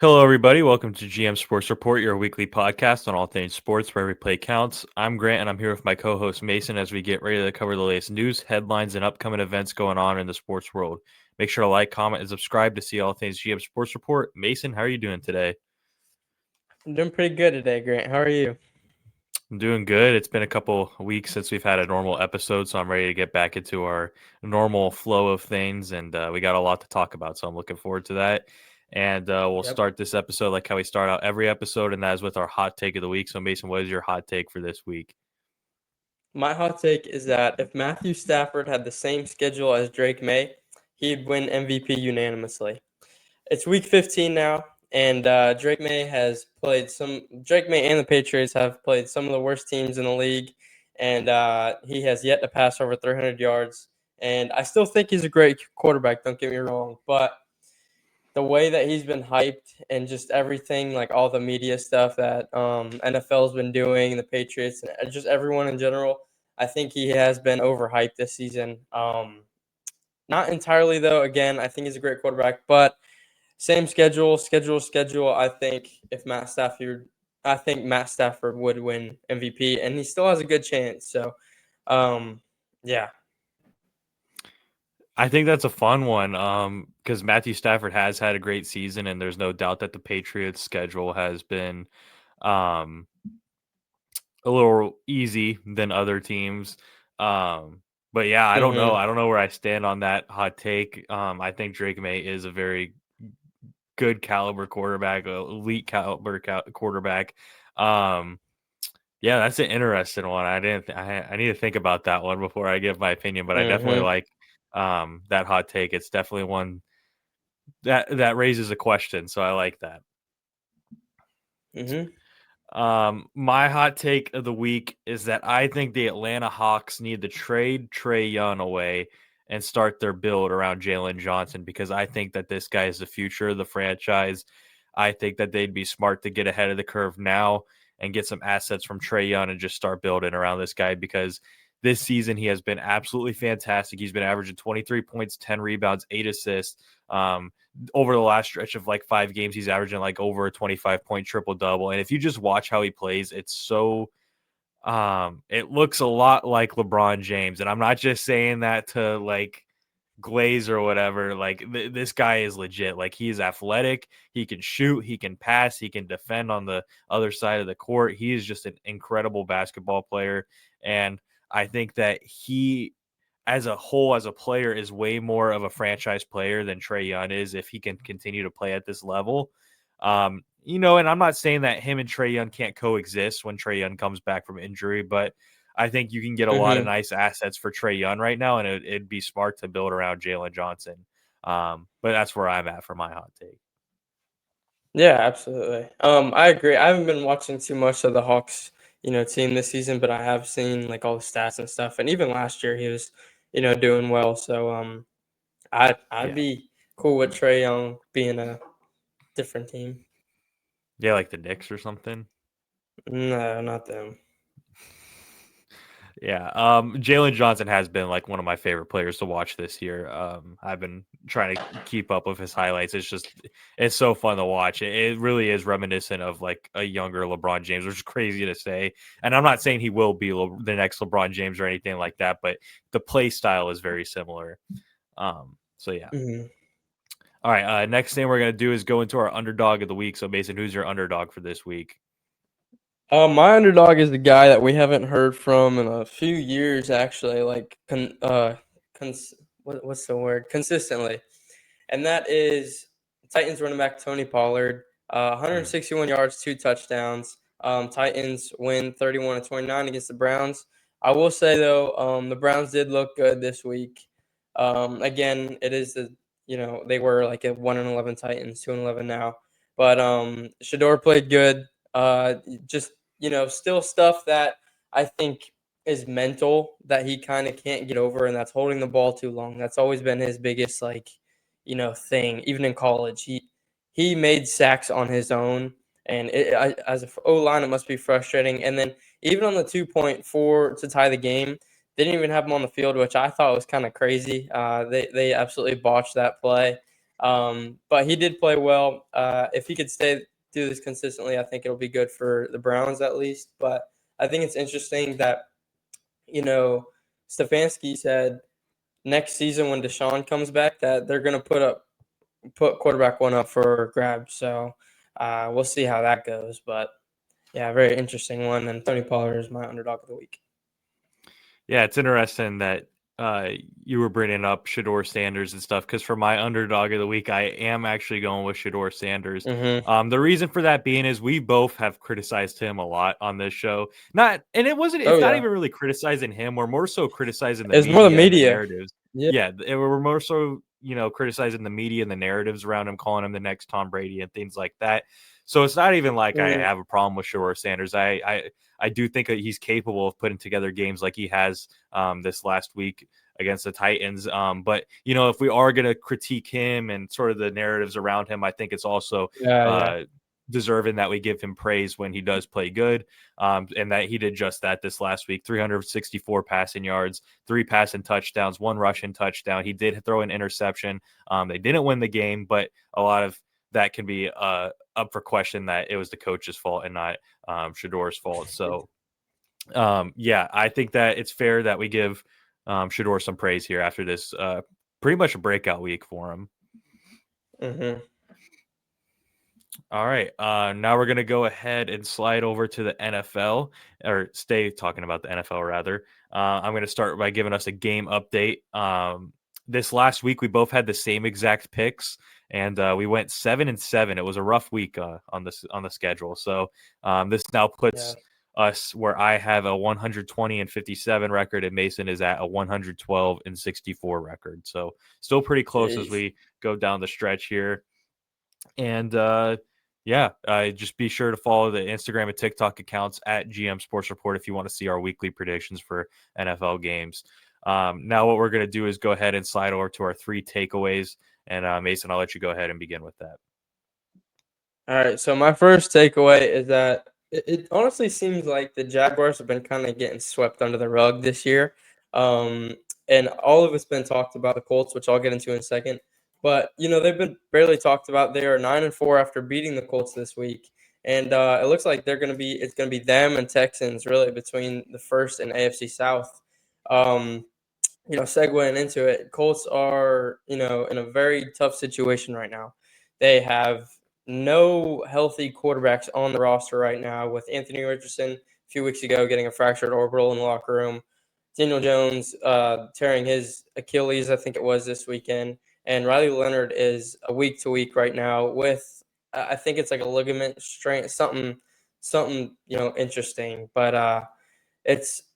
Hello, everybody. Welcome to GM Sports Report, your weekly podcast on all things sports, where every play counts. I'm Grant, and I'm here with my co-host Mason as we get ready to cover the latest news, headlines, and upcoming events going on in the sports world. Make sure to like, comment, and subscribe to see all things GM Sports Report. Mason, how are you doing today? I'm doing pretty good today, Grant. How are you? I'm doing good. It's been a couple weeks since we've had a normal episode, so I'm ready to get back into our normal flow of things, and we got a lot to talk about, so I'm looking forward to that. And we'll Yep. start this episode like how we start out every episode, and that is with our hot take of the week. So, Mason, what is your hot take for this week? My hot take is that if Matthew Stafford had the same schedule as Drake May, he'd win MVP unanimously. It's week 15 now, and Drake May and the Patriots have played some of the worst teams in the league, and he has yet to pass over 300 yards. And I still think he's a great quarterback, don't get me wrong, but the way that he's been hyped and just everything, like all the media stuff that NFL's been doing, the Patriots, and just everyone in general, I think he has been overhyped this season. Not entirely though. Again, I think he's a great quarterback, but same schedule. I think Matt Stafford would win MVP, and he still has a good chance. So, yeah. I think that's a fun one because Matthew Stafford has had a great season, and there's no doubt that the Patriots' schedule has been um, a little easy than other teams. But yeah, I don't know. Mm-hmm. I don't know where I stand on that hot take. I think Drake May is a very good caliber quarterback, elite caliber quarterback. Um, yeah, that's an interesting one. I need to think about that one before I give my opinion, but I definitely Mm-hmm. like that hot take. It's definitely one that raises a question, so I like that. Mm-hmm. My hot take of the week is that I think the Atlanta Hawks need to trade Trae Young away and start their build around Jalen Johnson because I think that this guy is the future of the franchise. I think that they'd be smart to get ahead of the curve now and get some assets from Trae Young and just start building around this guy because this season he has been absolutely fantastic. He's been averaging 23 points, 10 rebounds, 8 assists. Over the last stretch of like 5 games, he's averaging like over a 25-point triple double. And if you just watch how he plays, it's so it looks a lot like LeBron James. And I'm not just saying that to like glaze or whatever. Like this guy is legit. Like he is athletic, he can shoot, he can pass, he can defend on the other side of the court. He is just an incredible basketball player. And I think that he as a whole, as a player, is way more of a franchise player than Trae Young is if he can continue to play at this level. And I'm not saying that him and Trae Young can't coexist when Trae Young comes back from injury, but I think you can get a lot of Mm-hmm. nice assets for Trae Young right now, and it'd be smart to build around Jalen Johnson. But that's where I'm at for my hot take. Yeah, absolutely. I agree. I haven't been watching too much of the Hawks, team this season, but I have seen like all the stats and stuff. And even last year, he was, doing well. So, I'd Yeah. be cool with Trey Young being a different team. Yeah, like the Knicks or something. No, not them. Yeah, Jalen Johnson has been like one of my favorite players to watch this year. I've been trying to keep up with his highlights. It's so fun to watch. It really is reminiscent of like a younger LeBron James, which is crazy to say. And I'm not saying he will be the next LeBron James or anything like that, but the play style is very similar. So yeah. Hmm. All right. Next thing we're gonna do is go into our underdog of the week. So Mason, who's your underdog for this week? My underdog is the guy that we haven't heard from in a few years, actually. What's the word? Consistently. And that is Titans running back Tony Pollard. Hmm. 161 yards, 2 touchdowns. Titans win 31-29 against the Browns. I will say though, the Browns did look good this week. Again, it is they were like a 1-11 Titans, 2-11 now, but Shador played good. Just still stuff that I think is mental that he kind of can't get over, and that's holding the ball too long. That's always been his biggest thing. Even in college, he made sacks on his own, and as a O line, it must be frustrating. And then even on the 2-point to tie the game, they didn't even have him on the field, which I thought was kind of crazy. They absolutely botched that play. But he did play well. If he could do this consistently, I think it'll be good for the Browns at least. But I think it's interesting that, Stefanski said next season when Deshaun comes back that they're going to put quarterback one up for grabs. So we'll see how that goes. But yeah, very interesting one. And Tony Pollard is my underdog of the week. Yeah, it's interesting that you were bringing up Shador Sanders and stuff because for my underdog of the week, I am actually going with Shador Sanders. Mm-hmm. The reason for that being is we both have criticized him a lot on this show. Oh It's not yeah, even really criticizing him. We're more so criticizing the it's more the media and the media. narratives. Yeah. Yeah, we're more so criticizing the media and the narratives around him, calling him the next Tom Brady and things like that. So it's not even like I Mm, have a problem with Shador Sanders. I do think that he's capable of putting together games like he has this last week against the Titans. But if we are going to critique him and sort of the narratives around him, I think it's also yeah. deserving that we give him praise when he does play good, and that he did just that this last week. 364 passing yards, 3 passing touchdowns, 1 rushing touchdown. He did throw an interception. They didn't win the game, but a lot of that can be up for question that it was the coach's fault and not Shador's fault. So yeah, I think that it's fair that we give Shador some praise here after this pretty much a breakout week for him. Mm-hmm. All right, now we're gonna go ahead and slide over to the NFL, or stay talking about the NFL rather. I'm gonna start by giving us a game update. This last week we both had the same exact picks, and we went 7-7. It was a rough week on the schedule. So this now Yeah. puts us where I have a 120-57 record, and Mason is at a 112-64 record. So still pretty close as Jeez. we go down the stretch here. And yeah, just be sure to follow the Instagram and TikTok accounts at GM Sports Report if you want to see our weekly predictions for NFL games. Now, what we're going to do is go ahead and slide over to our 3 takeaways. And Mason, I'll let you go ahead and begin with that. All right. So my first takeaway is that it honestly seems like the Jaguars have been kind of getting swept under the rug this year. Um, and all of it's been talked about the Colts, which I'll get into in a second. But they've been barely talked about. They are 9-4 after beating the Colts this week, and it looks like it's gonna be them and Texans really between the first and AFC South. Um, segueing into it, Colts are, in a very tough situation right now. They have no healthy quarterbacks on the roster right now, with Anthony Richardson a few weeks ago getting a fractured orbital in the locker room. Daniel Jones tearing his Achilles, I think it was this weekend. And Riley Leonard is a week to week right now with, I think it's like a ligament strain, something, interesting. But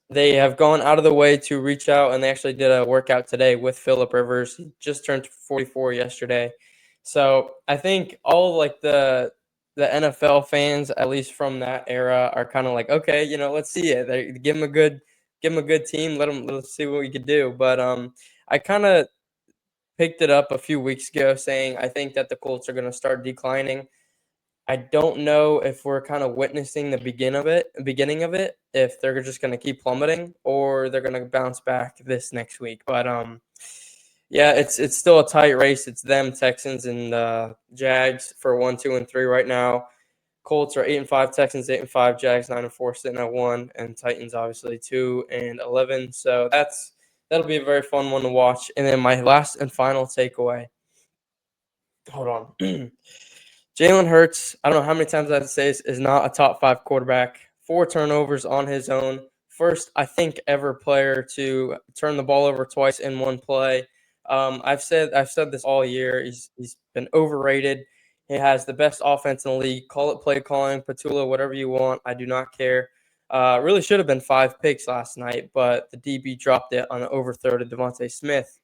they have gone out of the way to reach out, and they actually did a workout today with Philip Rivers. He just turned 44 yesterday. So I think all like the NFL fans, at least from that era, are kind of like, okay, let's see it. Give him a good team. Let's see what we could do. But I kind of picked it up a few weeks ago, saying I think that the Colts are going to start declining. I don't know if we're kind of witnessing the beginning of it, if they're just going to keep plummeting or they're going to bounce back this next week. But yeah, it's still a tight race. It's them, Texans, and Jags for 1, 2, and 3 right now. Colts are 8-5, Texans 8-5, Jags 9-4, sitting at 1, and Titans obviously 2-11. So that'll be a very fun one to watch. And then my last and final takeaway. Hold on. Jalen Hurts, I don't know how many times I have to say this, is not a top 5 quarterback. 4 turnovers on his own. First, I think, ever player to turn the ball over twice in one play. I've said this all year. He's been overrated. He has the best offense in the league. Call it play calling, Patula, whatever you want. I do not care. Really should have been 5 picks last night, but the DB dropped it on an overthrow to Devontae Smith.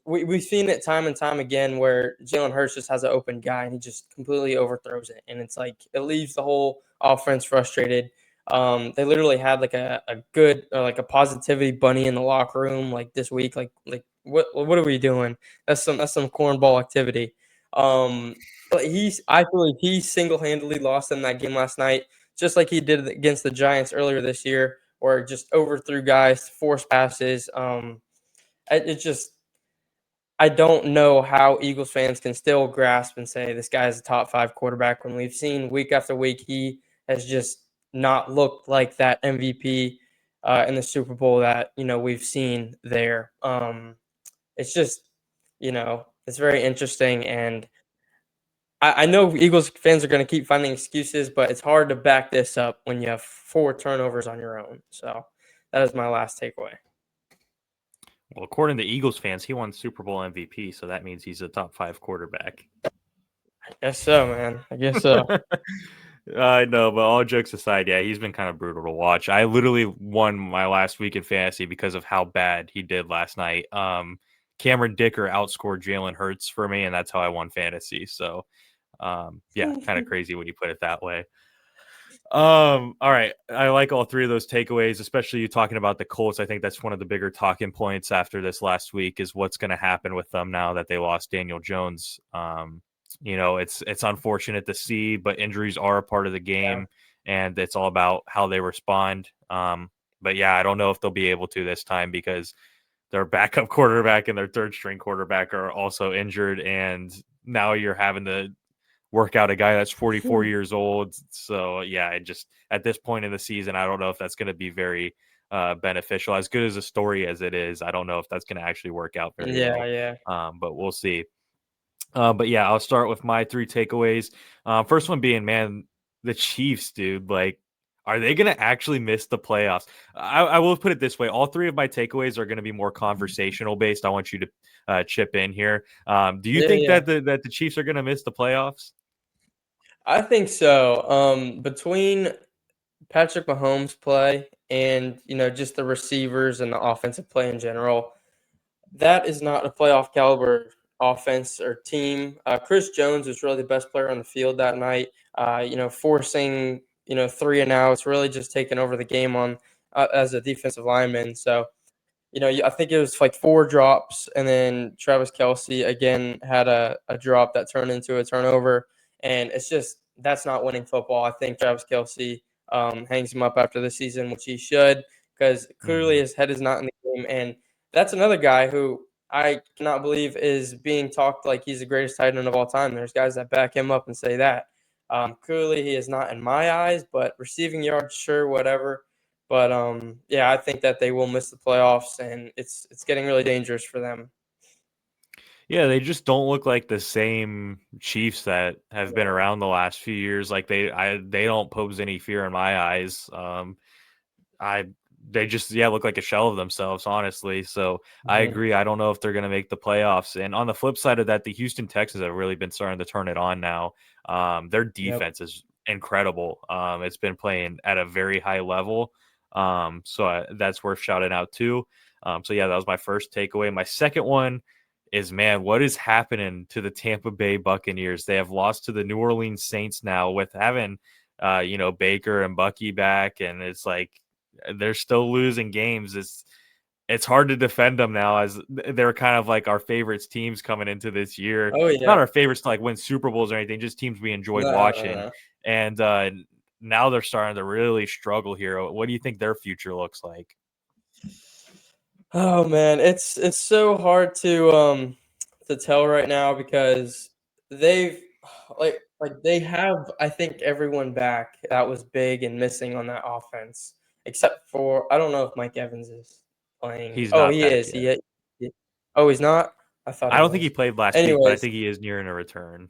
We've seen it time and time again where Jalen Hurts just has an open guy and he just completely overthrows it, and it's like it leaves the whole offense frustrated. They literally had like a good or like a positivity bunny in the locker room like this week. Like what are we doing? That's some cornball activity. But I feel like he single handedly lost them that game last night, just like he did against the Giants earlier this year, or just overthrew guys, forced passes. It just I don't know how Eagles fans can still grasp and say this guy is a top 5 quarterback when we've seen week after week he has just not looked like that MVP in the Super Bowl that we've seen there. It's just it's very interesting, and I know Eagles fans are going to keep finding excuses, but it's hard to back this up when you have 4 turnovers on your own. So that is my last takeaway. Well, according to Eagles fans, he won Super Bowl MVP, so that means he's a top 5 quarterback. I guess so, man. I guess so. I know, but all jokes aside, yeah, he's been kind of brutal to watch. I literally won my last week in fantasy because of how bad he did last night. Cameron Dicker outscored Jalen Hurts for me, and that's how I won fantasy. So, yeah, kind of crazy when you put it that way. All right. I like all three of those takeaways, especially you talking about the Colts. I think that's one of the bigger talking points after this last week is what's going to happen with them now that they lost Daniel Jones. It's unfortunate to see, but injuries are a part of the game, and it's all about how they respond. But yeah, I don't know if they'll be able to this time because their backup quarterback and their third string quarterback are also injured, and now you're having to work out a guy that's 44 years old. So yeah, just at this point in the season, I don't know if that's going to be very beneficial. As good as a story as it is, I don't know if that's going to actually work out very Yeah, well. yeah. But we'll see. But yeah, I'll start with my 3 takeaways. First one being, man, the Chiefs, dude. Like, are they going to actually miss the playoffs? I will put it this way: all 3 of my takeaways are going to be more conversational based. I want you to chip in here. Do you Yeah, think yeah. that the Chiefs are going to miss the playoffs? I think so. Between Patrick Mahomes' play and just the receivers and the offensive play in general, that is not a playoff caliber offense or team. Chris Jones was really the best player on the field that night. Forcing 3 and outs, really just taking over the game on as a defensive lineman. So I think it was like 4 drops, and then Travis Kelsey again had a drop that turned into a turnover, and it's just that's not winning football. I think Travis Kelsey hangs him up after the season, which he should, because clearly Mhm. his head is not in the game, and that's another guy who I cannot believe is being talked like he's the greatest tight end of all time. There's guys that back him up and say that. Clearly, he is not in my eyes, but receiving yards, sure, whatever. But yeah, I think that they will miss the playoffs, and it's getting really dangerous for them. Yeah, they just don't look like the same Chiefs that have been around the last few years. Like they don't pose any fear in my eyes. I they just look like a shell of themselves, honestly. So I Mhm. agree. I don't know if they're going to make the playoffs. And on the flip side of that, the Houston Texans have really been starting to turn it on now. Their Yep. defense is incredible. It's been playing at a very high level. That's worth shouting out too. So yeah, that was my first takeaway. My second one is, man, what is happening to the Tampa Bay Buccaneers? They have lost to the New Orleans Saints now with having Baker and Bucky back, and it's like they're still losing games. It's hard to defend them now, as they're kind of like our favorites teams coming into this year. Oh Not yeah. our favorites to like win Super Bowls or anything, just teams we enjoyed No, no, watching. no. And now they're starting to really struggle here. What do you think their future looks like? Oh man, it's so hard to tell right now because they've like they have, I think, everyone back that was big and missing on that offense, except for I don't know if Mike Evans is playing. He's Oh, not he back is. yet. Oh, he's not. I thought I he don't think was. he played last week, but I Anyways, think he is nearing a return.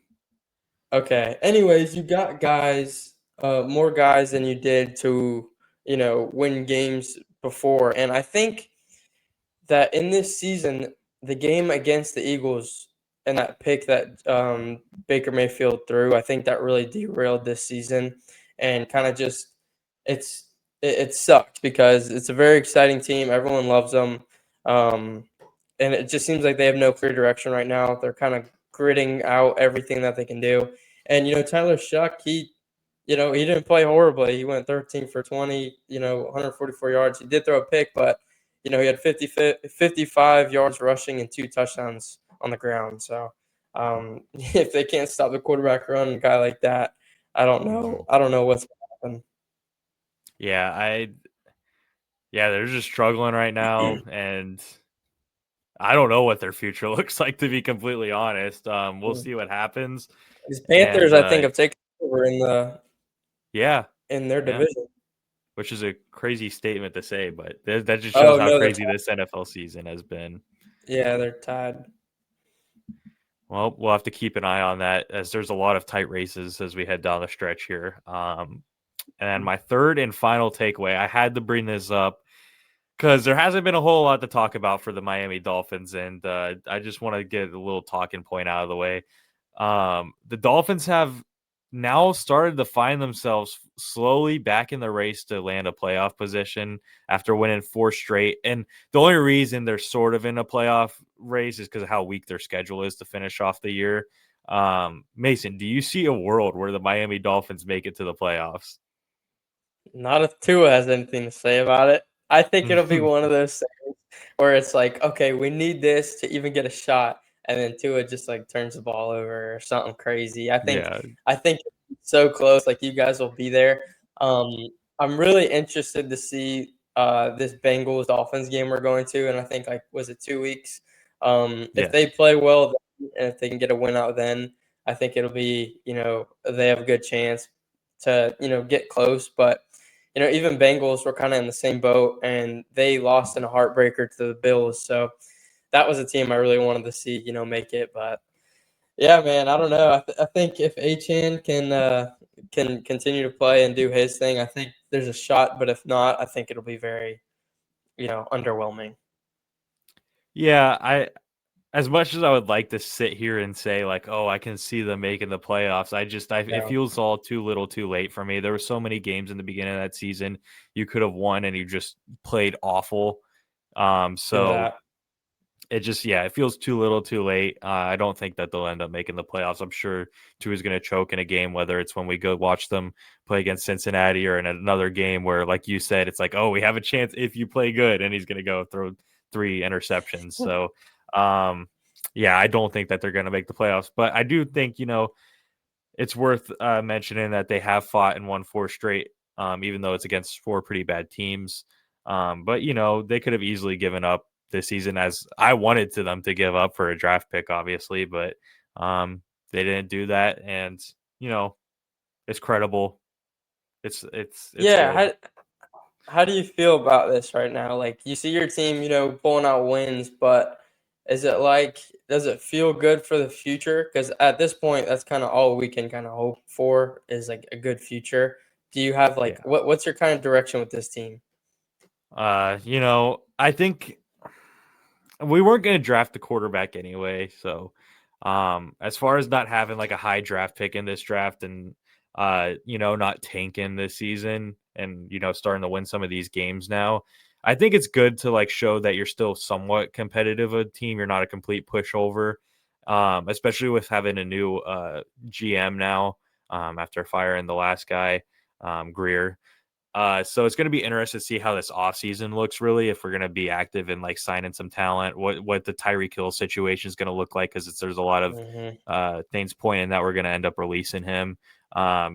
okay. Anyways, you got guys, more guys than you did to win games before, and I think that in this season, the game against the Eagles and that pick that Baker Mayfield threw, I think that really derailed this season and kind of just it's it sucked because it's a very exciting team. Everyone loves them, um, and it just seems like they have no clear direction right now. They're kind of gritting out everything that they can do. And Tyler Shuck, he didn't play horribly. He went 13 for 20, 144 yards. He did throw a pick, but he had 55 yards rushing and 2 touchdowns on the ground. So if they can't stop the quarterback run, a guy like that, I don't know. Mhm. I don't know what's going to happen. Yeah, they're just struggling right now, and I don't know what their future looks like, to be completely honest. We'll Mm. see what happens. These And Panthers, I think, have taken over yeah, in their yeah, division. which is a crazy statement to say, but that just shows Oh how no, they're crazy tied. this NFL season has been. Yeah, they're tied. Well, we'll have to keep an eye on that as there's a lot of tight races as we head down the stretch here. And my third and final takeaway, I had to bring this up because there hasn't been a whole lot to talk about for the Miami Dolphins, and I just want to get a little talking point out of the way. The Dolphins have now started to find themselves slowly back in the race to land a playoff position after winning four straight. And the only reason they're sort of in a playoff race is because of how weak their schedule is to finish off the year. Mason, do you see a world where the Miami Dolphins make it to the playoffs? Not if Tua has anything to say about it. I think it'll be one of those things where it's like, okay, we need this to even get a shot, and then Tua just like turns the ball over or something crazy. Yeah, I think it's so close, like you guys will be there. Um, I'm really interested to see this Bengals Dolphins game we're going to, and I think like was it 2 weeks? If they yes. play well and if they can get a win out, then I think it'll be they have a good chance to get close, but even Bengals were kind of in the same boat, and they lost in a heartbreaker to the Bills. So that was a team I really wanted to see, make it. But yeah, man, I don't know. I think if Achan can continue to play and do his thing, I think there's a shot. But if not, I think it'll be very, underwhelming. Yeah, I as much as I would like to sit here and say like, "Oh, I can see them making the playoffs," it Yeah, feels all too little, too late for me. There were so many games in the beginning of that season you could have won, and you just played awful. feel So that. it just yeah, it feels too little, too late. I don't think that they'll end up making the playoffs. I'm sure Tua's going to choke in a game, whether it's when we go watch them play against Cincinnati or in another game where, like you said, it's like, oh, we have a chance if you play good, and he's going to go throw three interceptions. So, um, yeah, I don't think that they're going to make the playoffs, but I do think it's worth mentioning that they have fought and won four straight, even though it's against four pretty bad teams. But they could have easily given up this season, as I wanted to them to give up for a draft pick, obviously, but they didn't do that, and you know it's credible. It's Yeah. good. How do you feel about this right now? Like you see your team, pulling out wins, but is it like does it feel good for the future? Because at this point, that's kind of all we can kind of hope for is like a good future. Do you have like Yeah. what's your kind of direction with this team? I think we weren't going to draft the quarterback anyway. So, as far as not having like a high draft pick in this draft and, not tanking this season and, starting to win some of these games now, I think it's good to like show that you're still somewhat competitive a team. You're not a complete pushover, especially with having a new GM now after firing the last guy, Greer. So it's going to be interesting to see how this offseason looks, really, if we're going to be active in like signing some talent, what the Tyreek Hill situation is going to look like, because there's a lot of Hmm. things pointing that we're going to end up releasing him.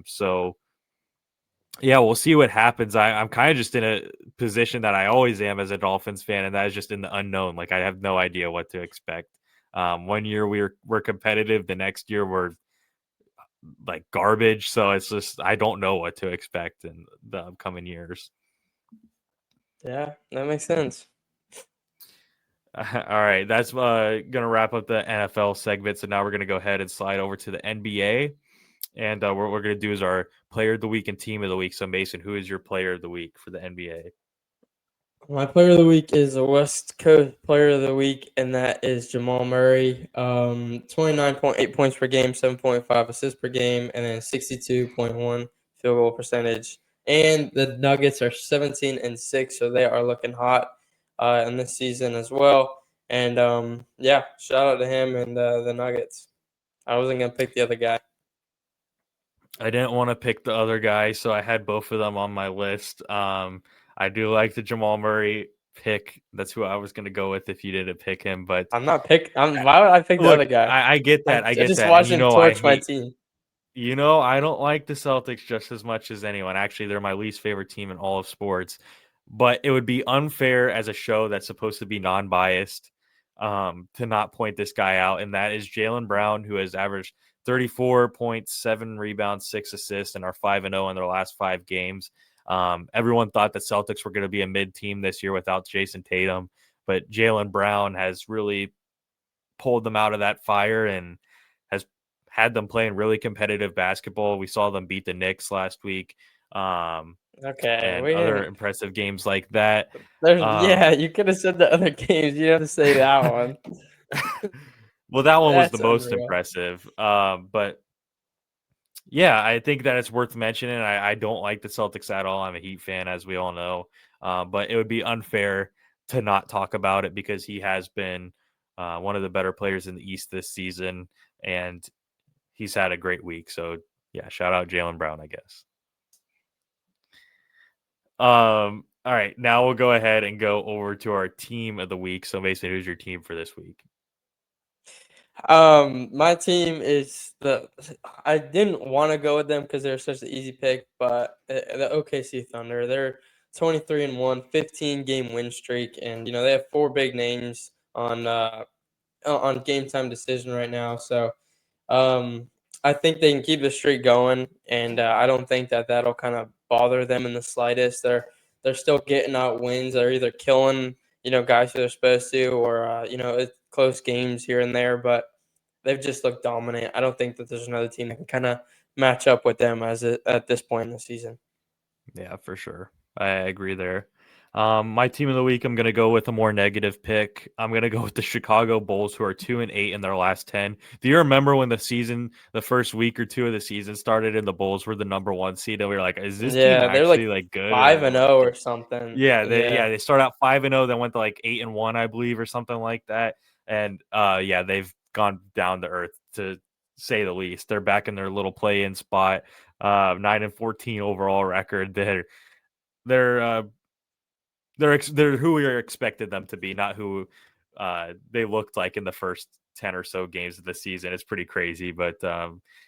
So yeah, we'll see what happens. I'm kind of just in a position that I always am as a Dolphins fan, and that is just in the unknown. Like I have no idea what to expect. One year we're competitive, the next year we're like garbage. So it's just I don't know what to expect in the upcoming years. Yeah, that makes sense. All right, that's gonna wrap up the NFL segment. So now we're gonna go ahead and slide over to the NBA, and what we're gonna do is our player of the week and team of the week. So Mason, who is your player of the week for the NBA? My player of the week is a West Coast player of the week, and that is Jamal Murray. 29.8 points per game, 7.5 assists per game, and then 62.1 field goal percentage. And the Nuggets are 17-6, so they are looking hot in this season as well. And yeah, shout out to him and the Nuggets. I wasn't gonna pick the other guy. I didn't want to pick the other guy, so I had both of them on my list. I do like the Jamal Murray pick. That's who I was gonna go with if you didn't pick him. But Why would I pick the look, other guy? I get that, I I get just that, and watched him I torch my hate. team. I don't like the Celtics just as much as anyone. Actually, they're my least favorite team in all of sports. But it would be unfair as a show that's supposed to be non-biased to not point this guy out, and that is Jaylen Brown, who has averaged 34.7 rebounds, 6 assists, and are 5-0 in their last 5 games. Everyone thought the Celtics were going to be a mid team this year without Jason Tatum, but Jaylen Brown has really pulled them out of that fire and has had them playing really competitive basketball. We saw them beat the Knicks last week, Okay, and we other didn't. impressive games like that. Yeah, you could have said the other games. You don't have to say that one. Well, that one was the That's most unreal. impressive. But yeah, I think that it's worth mentioning. I don't like the Celtics at all. I'm a Heat fan, as we all know. But it would be unfair to not talk about it because he has been one of the better players in the East this season, and he's had a great week. So yeah, shout out Jaylen Brown, I guess. All right, now we'll go ahead and go over to our team of the week. So Mason, who's your team for this week? My team is the. I didn't want to go with them because they're such an easy pick, but the OKC Thunder. They're 23-1, 15-game win streak, and they have four big names on game time decision right now. So um, I think they can keep the streak going, and I don't think that that'll kind of bother them in the slightest. They're still getting out wins. They're either killing guys who they're supposed to, or it's close games here and there. But they've just looked dominant. I don't think that there's another team that can kind of match up with them at this point in the season. Yeah, for sure. I agree there. My team of the week, I'm going to go with a more negative pick. I'm going to go with the Chicago Bulls, who are 2-8 in their last 10. Do you remember when the first week or two of the season started, and the Bulls were the number one seed, and we were like, "Is this team Yeah, they're actually like like good?" And five then and like, zero or something. Yeah. they start out 5-0, then went to like 8-1, I believe, or something like that. And yeah, they've gone down to earth to say the least. They're back in their little play-in spot. 9-14 overall record. They're they're who we expected them to be, not who they looked like in the first 10 or so games of the season. It's pretty crazy, but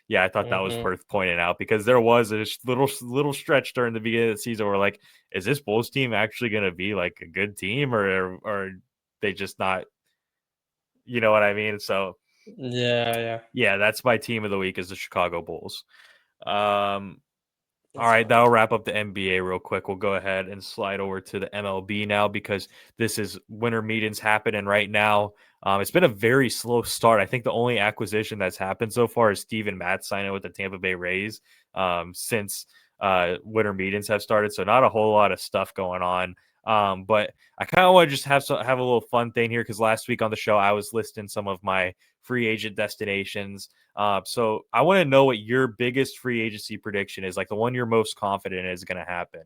yeah, I thought that was hmm worth pointing out because there was a little stretch during the beginning of the season where like, is this Bulls team actually going to be like a good team, or they just not, you know what I mean? So Yeah, yeah. yeah, that's my team of the week is the Chicago Bulls. Um, All That's right, fine. that'll wrap up the NBA real quick. We'll go ahead and slide over to the MLB now because this is winter meetings happening right now. It's been a very slow start. I think the only acquisition that's happened so far is Steven Matz signing with the Tampa Bay Rays since winter meetings have started. So not a whole lot of stuff going on. But I kind of want to just have a little fun thing here because last week on the show I was listing some of my free agent destinations. So I want to know what your biggest free agency prediction is, like the one you're most confident is going to happen,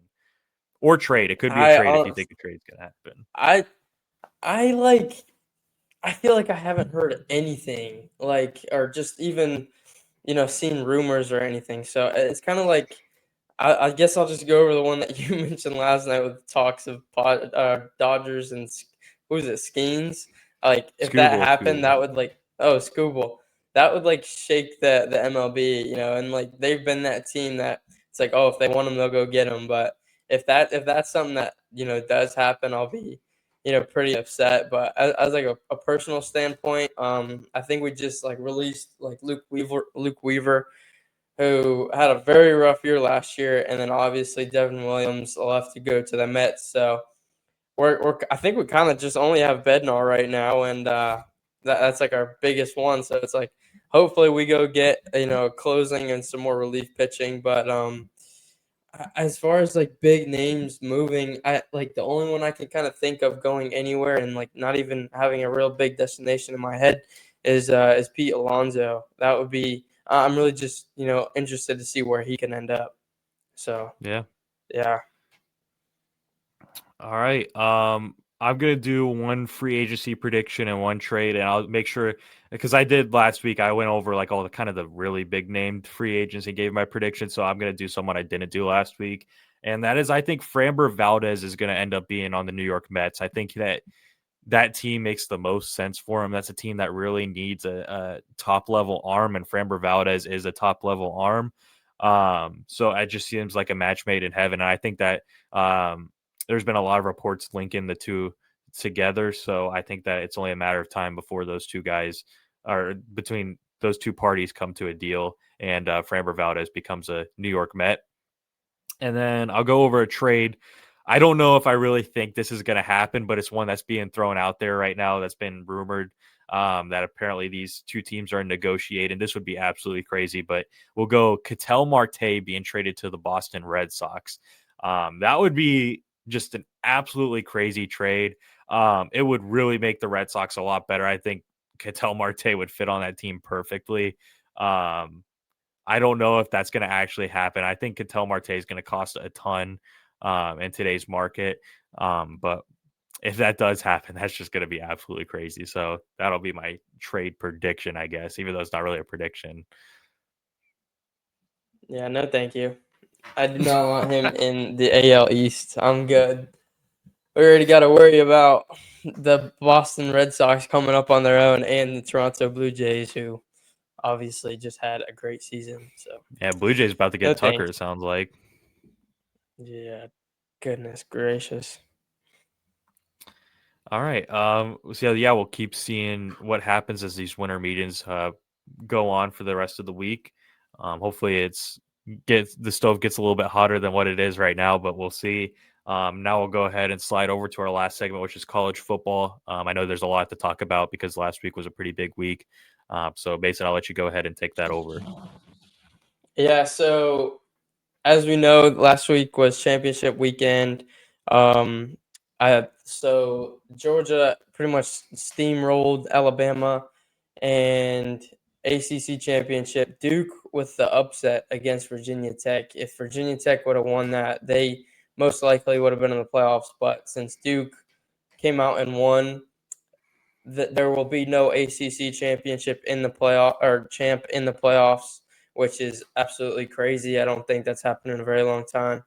or trade. It could be a I trade if you honest, think a trade's going to happen. I I like. I feel like I haven't heard anything like, or just even seen rumors or anything. So it's kind of like I guess I'll just go over the one that you mentioned last night with talks of Dodgers and who was it, Skeens? Like if that happened, Scooble. that would like Scooble, that would like shake the MLB, and like they've been that team that it's like, oh, if they want him, they'll go get him. But if that's something that does happen, I'll be pretty upset. But as like a personal standpoint, I think we just like released like Luke Weaver, who had a very rough year last year, and then obviously Devin Williams left to go to the Mets. So I think we kind of just only have Bednar right now, and that's like our biggest one. So it's like hopefully we go get closing and some more relief pitching. But as far as like big names moving, I like the only one I can kind of think of going anywhere and like not even having a real big destination in my head is Pete Alonso. That would be. I'm really just interested to see where he can end up. So Yeah. yeah. All right. I'm gonna do one free agency prediction and one trade, and I'll make sure because I did last week. I went over like all the kind of the really big named free agents and gave my prediction. So I'm gonna do someone I didn't do last week, and that is I think Framber Valdez is gonna end up being on the New York Mets. I think that team makes the most sense for him. That's a team that really needs a top level arm, and Framber Valdez is a top level arm. So it just seems like a match made in heaven. And I think that there's been a lot of reports linking together. So I think that it's only a matter of time before those two guys or between those two parties come to a deal and Framber Valdez becomes a New York Met. And then I'll go over a trade. I don't know if I really think this is going to happen, but it's one that's being thrown out there right now that's been rumored that apparently these two teams are negotiating. This would be absolutely crazy, but we'll go Ketel Marte being traded to the Boston Red Sox. That would be just an absolutely crazy trade. It would really make the Red Sox a lot better. I think Ketel Marte would fit on that team perfectly. I don't know if that's going to actually happen. I think Ketel Marte is going to cost a ton in today's market. But if that does happen, that's just going to be absolutely crazy. So that'll be my trade prediction, I guess, even though it's not really a prediction. Yeah, no, thank you. I do not want him in the AL East. I'm good. We already got to worry about the Boston Red Sox coming up on their own and the Toronto Blue Jays, who obviously just had a great season. So, Yeah, Blue Jays about to no, get Tucker, thank it sounds like. you. Yeah, goodness gracious. All right. So yeah, we'll keep seeing what happens as these winter meetings go on for the rest of the week. Hopefully, the stove gets a little bit hotter than what it is right now, but we'll see. Now we'll go ahead and slide over to our last segment, which is college football. I know there's a lot to talk about because last week was a pretty big week. So, Mason, I'll let you go ahead and take that over. Yeah, so as we know, last week was championship weekend. Um, so Georgia pretty much steamrolled Alabama, and ACC championship. Duke with the upset against Virginia Tech. If Virginia Tech would have won that, they most likely would have been in the playoffs. But since Duke came out and won, that there will be no ACC championship in the playoff or champ in the playoffs, which is absolutely crazy. I don't think that's happened in a very long time.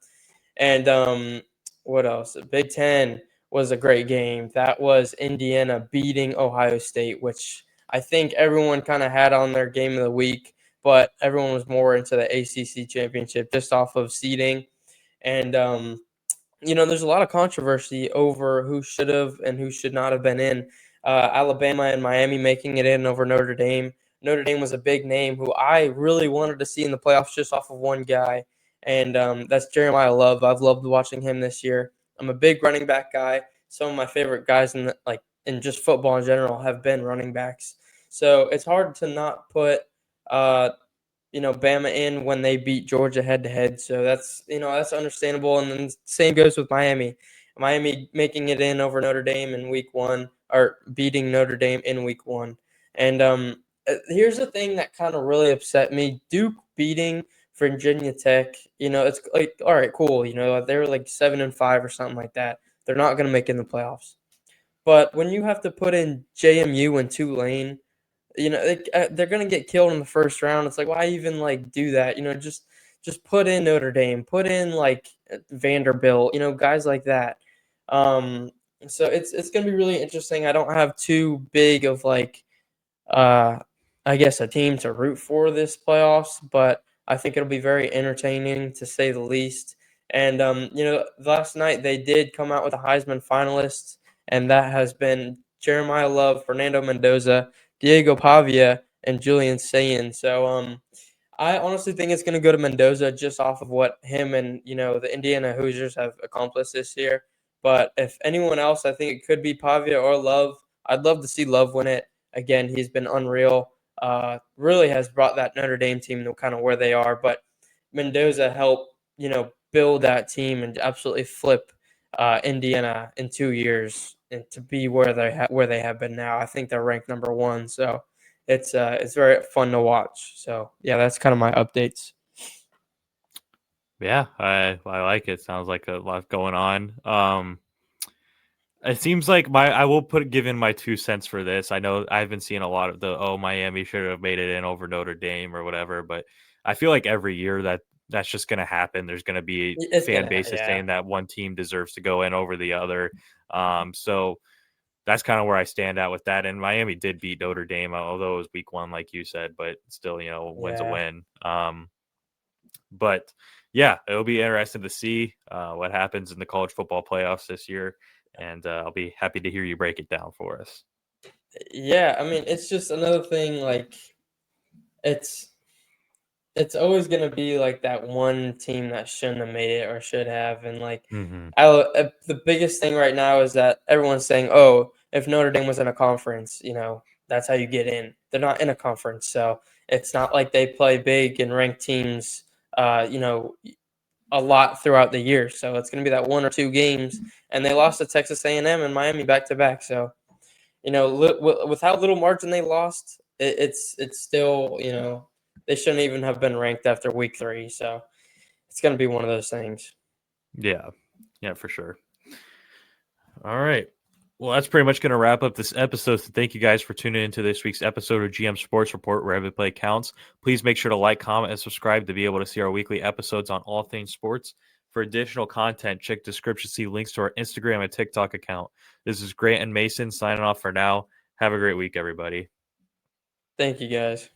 And what else? Big Ten was a great game. That was Indiana beating Ohio State, which I think everyone kind of had on their game of the week, but everyone was more into the ACC championship just off of seeding. And there's a lot of controversy over who should have and who should not have been in. Alabama and Miami making it in over Notre Dame. Notre Dame was a big name who I really wanted to see in the playoffs just off of one guy, and that's Jeremiah Love. I've loved watching him this year. I'm a big running back guy. Some of my favorite guys in just football in general have been running backs. So it's hard to not put uh, Bama in when they beat Georgia head to head. So that's understandable. And then same goes with Miami. Miami making it in over Notre Dame in week one, or beating Notre Dame in week one. And here's the thing that kind of really upset me: Duke beating Virginia Tech. It's like, all right, cool. They were like 7-5 or something like that. They're not going to make it in the playoffs. But when you have to put in JMU and Tulane, they're gonna get killed in the first round. It's like, why even like do that? Just put in Notre Dame, put in like Vanderbilt, guys like that. Um, so it's gonna be really interesting. I don't have too big of like uh, I guess a team to root for this playoffs, but I think it'll be very entertaining to say the least. And last night they did come out with the Heisman finalists, and that has been Jeremiah Love, Fernando Mendoza, Diego Pavia, and Julian Sayin. So I honestly think it's going to go to Mendoza just off of what him and the Indiana Hoosiers have accomplished this year. But if anyone else, I think it could be Pavia or Love. I'd love to see Love win it. Again, he's been unreal. Really has brought that Notre Dame team to kind of where they are. But Mendoza helped build that team and absolutely flip Indiana in 2 years and to be where they have been now. I think they're ranked number one. So it's very fun to watch. So yeah, that's kind of my updates. Yeah, I like it. Sounds like a lot going on. It seems like I will give in my 2 cents for this. I know I've been seeing a lot of Miami should have made it in over Notre Dame or whatever, but I feel like every year that's just going to happen. There's going to be It's fan gonna, bases yeah, saying that one team deserves to go in over the other. So that's kind of where I stand out with that. And Miami did beat Notre Dame, although it was week one, like you said, but still, a win's a yeah. win. But yeah, it'll be interesting to see what happens in the college football playoffs this year. and I'll be happy to hear you break it down for us. Yeah, I mean, it's just another thing. Like, it's it's always gonna be like that one team that shouldn't have made it or should have, and like, Hmm. the biggest thing right now is that everyone's saying, "Oh, if Notre Dame was in a conference, that's how you get in." They're not in a conference, so it's not like they play big and ranked teams, uh, you know, a lot throughout the year. So it's gonna be that one or two games, and they lost to Texas A&M and Miami back to back. So with how little margin they lost, it's still they shouldn't even have been ranked after week 3. So it's gonna be one of those things. Yeah, yeah, for sure. All right. Well, that's pretty much going to wrap up this episode. So thank you guys for tuning into this week's episode of GM Sports Report, where every play counts. Please make sure to like, comment, and subscribe to be able to see our weekly episodes on all things sports. For additional content, check description, see links to our Instagram and TikTok account. This is Grant and Mason signing off for now. Have a great week, everybody. Thank you guys.